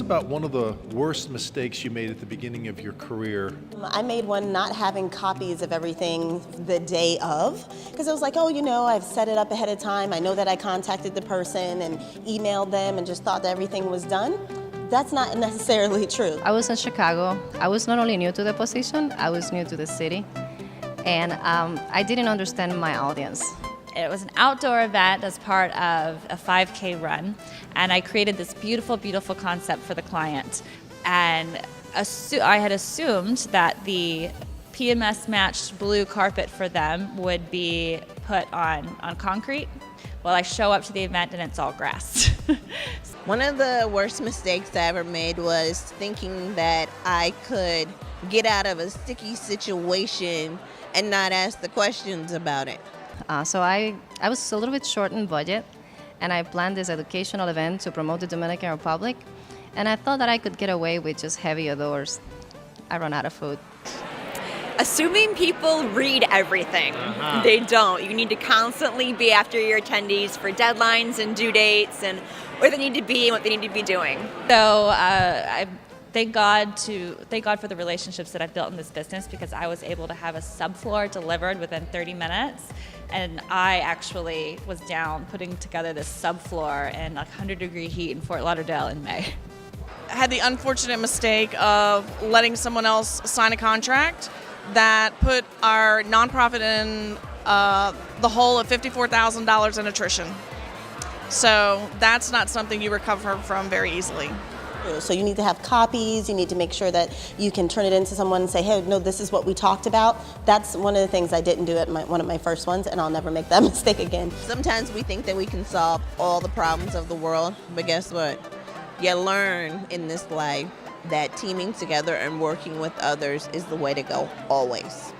about one of the worst mistakes you made at the beginning of your career. I made one not having copies of everything the day of, because I was like, oh, I've set it up ahead of time. I know that I contacted the person and emailed them and just thought that everything was done. That's not necessarily true. I was in Chicago. I was not only new to the position, I was new to the city. And I didn't understand my audience. It was an outdoor event as part of a 5K run, and I created this beautiful, beautiful concept for the client. And I had assumed that the PMS matched blue carpet for them would be put on concrete. Well, I show up to the event and it's all grass. One of the worst mistakes I ever made was thinking that I could get out of a sticky situation and not ask the questions about it. So I was a little bit short in budget, and I planned this educational event to promote the Dominican Republic, and I thought that I could get away with just heavy odors. I ran out of food. Assuming people read everything. They don't. You need to constantly be after your attendees for deadlines and due dates and where they need to be and what they need to be doing. So I thank God for the relationships that I've built in this business, because I was able to have a subfloor delivered within 30 minutes. And I actually was down putting together this subfloor in 100-degree heat in Fort Lauderdale in May. I had the unfortunate mistake of letting someone else sign a contract that put our nonprofit in the hole of $54,000 in attrition. So that's not something you recover from very easily. So you need to have copies, you need to make sure that you can turn it into someone and say, hey, no, this is what we talked about. That's one of the things I didn't do at one of my first ones, and I'll never make that mistake again. Sometimes we think that we can solve all the problems of the world, but guess what? You learn in this life that teaming together and working with others is the way to go, always.